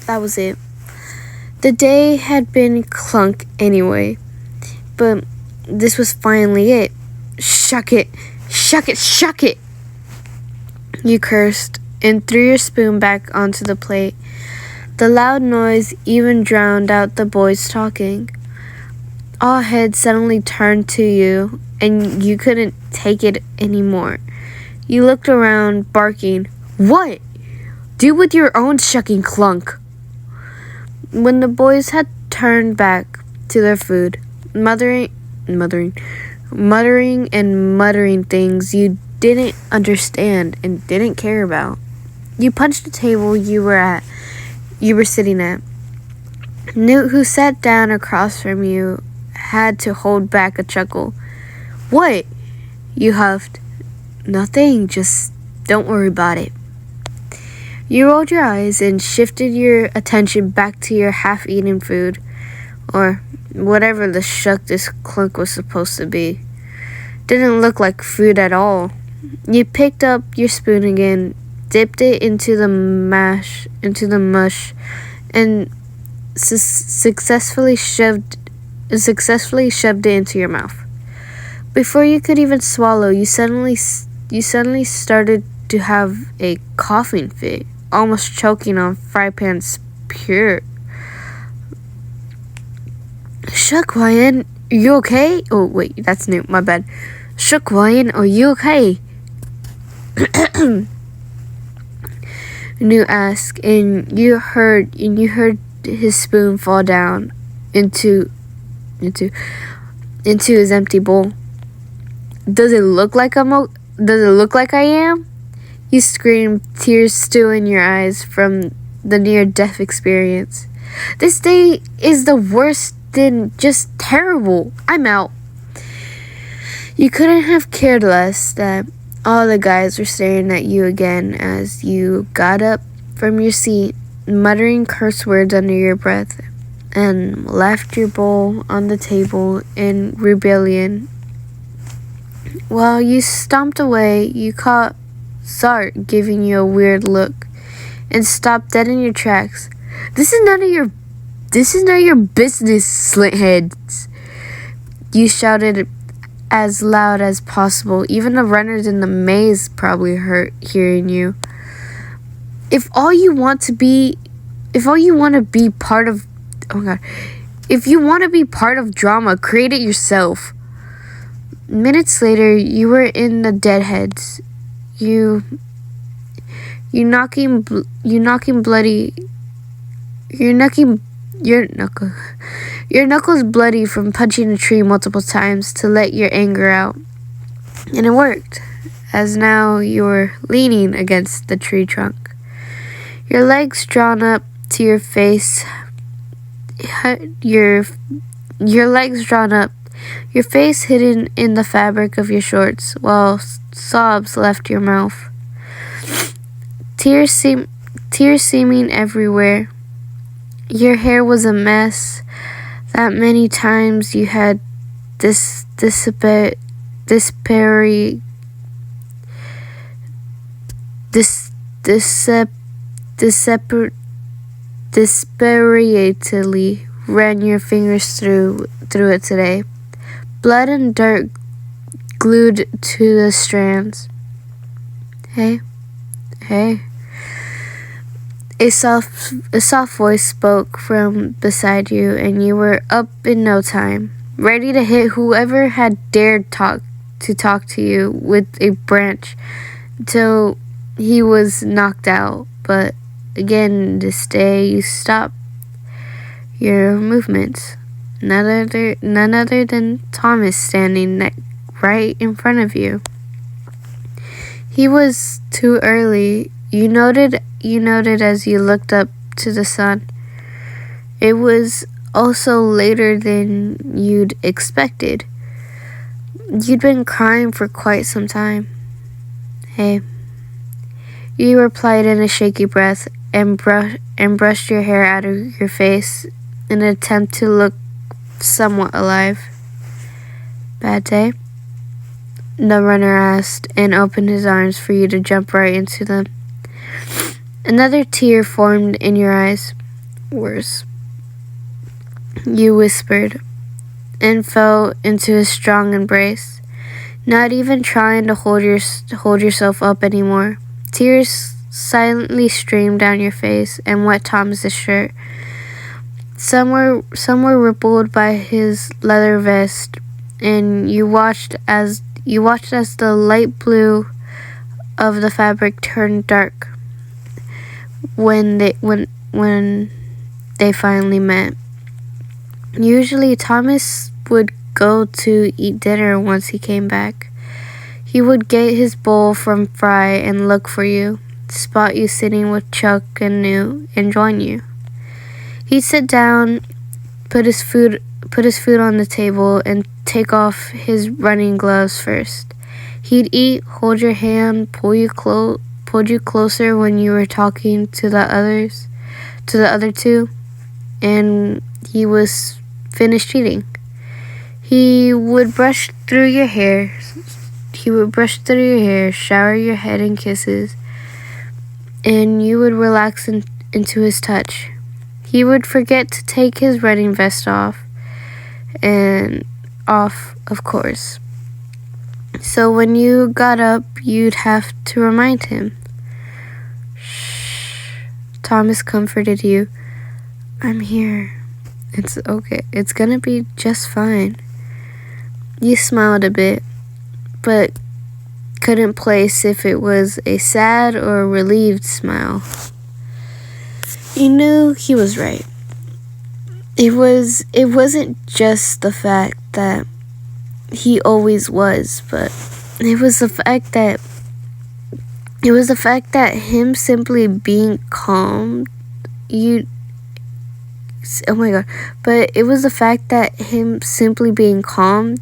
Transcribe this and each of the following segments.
that was it. The day had been clunk anyway, but this was finally it. Shuck it, shuck it, shuck it! You cursed and threw your spoon back onto the plate. The loud noise even drowned out the boys talking. All heads suddenly turned to you, and you couldn't take it anymore. You looked around, barking, "What? Do with your own shucking clunk!" When the boys had turned back to their food, muttering and muttering things you didn't understand and didn't care about, you punched the table you were sitting at. Newt, who sat down across from you, had to hold back a chuckle. "What?" You huffed. "Nothing, just don't worry about it." You rolled your eyes and shifted your attention back to your half-eaten food, or whatever the shuck this clunk was supposed to be. Didn't look like food at all. You picked up your spoon again, dipped it into the mush, and successfully shoved it into your mouth. Before you could even swallow, you suddenly started to have a coughing fit, almost choking on fry pan's pure. "Shuck, Ryan, are you okay?" Oh, wait, that's new, my bad. "Shuck, Ryan, are you okay?" Newt asked, and you heard his spoon fall down into his empty bowl. Does it look like I am?" You screamed, tears still in your eyes from the near-death experience. "This day is the worst than just terrible. I'm out." You couldn't have cared less that all the guys were staring at you again as you got up from your seat, muttering curse words under your breath, and left your bowl on the table in rebellion. While you stomped away, you caught Zart giving you a weird look and stopped dead in your tracks. This is none of your business, slintheads," you shouted as loud as possible. Even the runners in the maze probably hurt hearing you. If you want to be part of drama, create it yourself. Minutes later, you were in the deadheads. Your knuckles bloody from punching a tree multiple times to let your anger out. And it worked, as now you're leaning against the tree trunk. Your legs drawn up to your face, your face hidden in the fabric of your shorts, while sobs left your mouth. Tears seeming everywhere. Your hair was a mess. That many times you had desperately ran your fingers through it today. Blood and dirt glued to the strands. Hey. A soft voice spoke from beside you, and you were up in no time, ready to hit whoever had dared talk to you with a branch until he was knocked out. But again this day you stopped your movements. None other than Thomas standing right in front of you. He was too early. You noted as you looked up to the sun. It was also later than you'd expected. You'd been crying for quite some time. "Hey," you replied in a shaky breath and brushed your hair out of your face in an attempt to look somewhat alive. "Bad day?" the runner asked, and opened his arms for you to jump right into them. Another tear formed in your eyes. worse, you whispered, and fell into his strong embrace, not even trying to hold yourself up anymore. Tears silently streamed down your face and wet Thomas's shirt. Some were rippled by his leather vest, and you watched as the light blue of the fabric turned dark when they finally met. Usually Thomas would go to eat dinner once he came back. He would get his bowl from Fry and look for you, spot you sitting with Chuck and New, and join you. He'd sit down, put his food on the table, and take off his running gloves first. He'd eat, hold your hand, pulled you closer when you were talking to the other two, and he was finished eating. He would brush through your hair, shower your head in kisses, and you would relax into his touch. He would forget to take his running vest off, of course. So when you got up, you'd have to remind him. Shh. Thomas comforted you. I'm here. It's okay. It's gonna be just fine. You smiled a bit, but couldn't place if it was a sad or relieved smile. You knew he was right. It wasn't just the fact that he always was, but it was the fact that him simply being calmed but it was the fact that him simply being calmed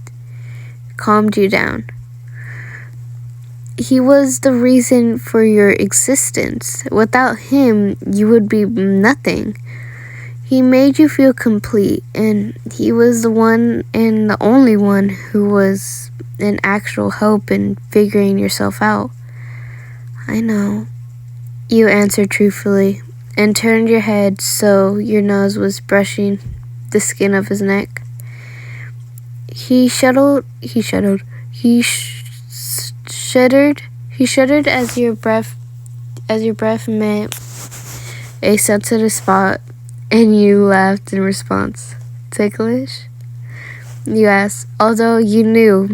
you down. He was the reason for your existence. Without him, you would be nothing. He made you feel complete, and he was the one and the only one who was an actual help in figuring yourself out. I know, you answered truthfully, and turned your head so your nose was brushing the skin of his neck. He shuddered as your breath met a sensitive spot, and you laughed in response. Ticklish? You asked, although you knew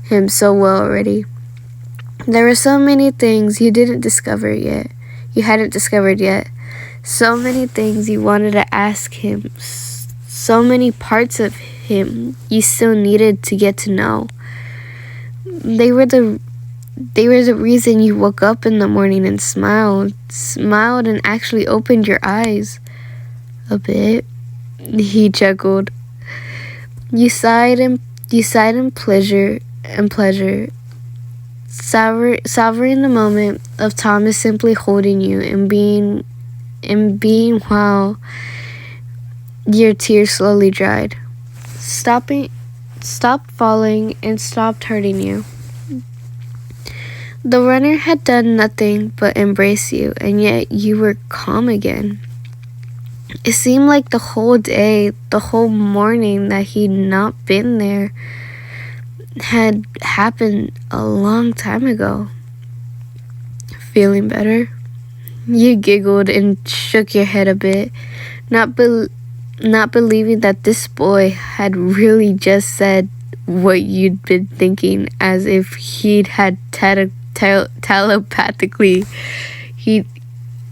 him so well already. There were so many things you hadn't discovered yet. So many things you wanted to ask him. So many parts of him you still needed to get to know. They were the reason you woke up in the morning and smiled and actually opened your eyes a bit. He chuckled. You sighed in pleasure, savoring the moment of Thomas simply holding you and being while your tears slowly dried. Stopped falling and stopped hurting you. The runner had done nothing but embrace you, and yet you were calm again. It seemed like the whole day, the whole morning that he'd not been there had happened a long time ago. Feeling better? You giggled and shook your head a bit, not believing that this boy had really just said what you'd been thinking, as if he'd had telepathically. He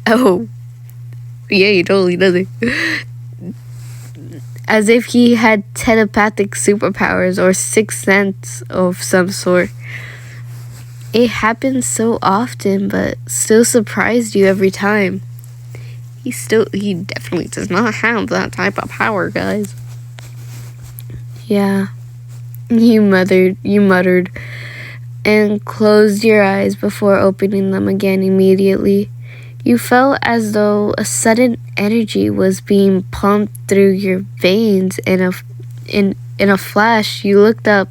totally does it. As if he had telepathic superpowers or sixth sense of some sort. It happened so often, but still surprised you every time. He definitely does not have that type of power, guys. Yeah, you muttered, and closed your eyes before opening them again immediately. You felt as though a sudden energy was being pumped through your veins. In a flash, you looked up,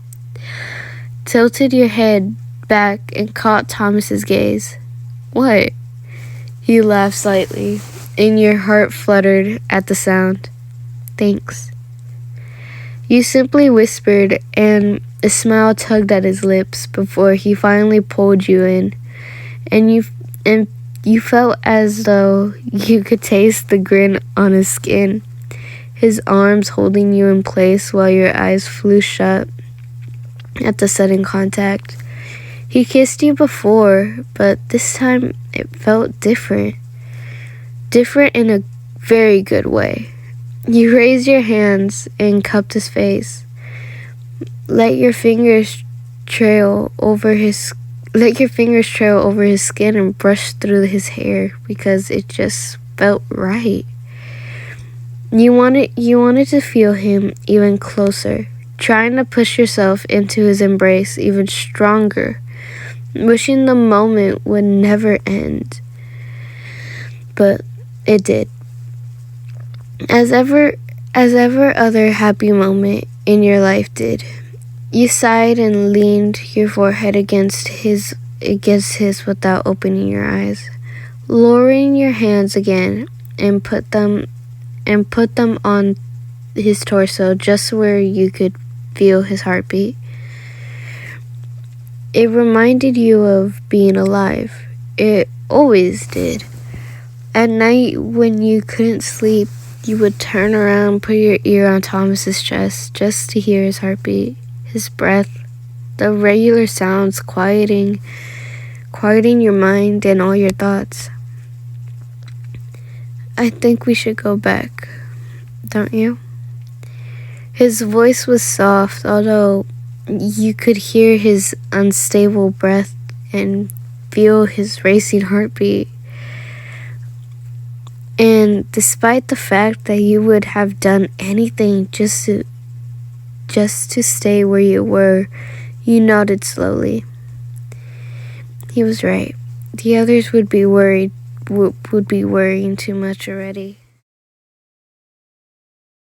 tilted your head back, and caught Thomas's gaze. What? You laughed slightly, and your heart fluttered at the sound. Thanks. You simply whispered, and a smile tugged at his lips before he finally pulled you in, and you felt as though you could taste the grin on his skin, his arms holding you in place while your eyes flew shut at the sudden contact. He kissed you before, but this time it felt different. Different in a very good way. You raised your hands and cupped his face. Let your fingers trail over his skin and brush through his hair because it just felt right. You wanted to feel him even closer, trying to push yourself into his embrace even stronger, wishing the moment would never end. But it did. As ever other happy moment in your life did. You sighed and leaned your forehead against his without opening your eyes, lowering your hands again and put them on his torso just where you could feel his heartbeat. It reminded you of being alive. It always did. At night when you couldn't sleep, you would turn around, put your ear on Thomas's chest just to hear his heartbeat, his breath, the regular sounds quieting your mind and all your thoughts. I think we should go back, don't you? His voice was soft, although you could hear his unstable breath and feel his racing heartbeat. And despite the fact that you would have done anything just to stay where you were, you nodded slowly. He was right. The others would be worrying too much already.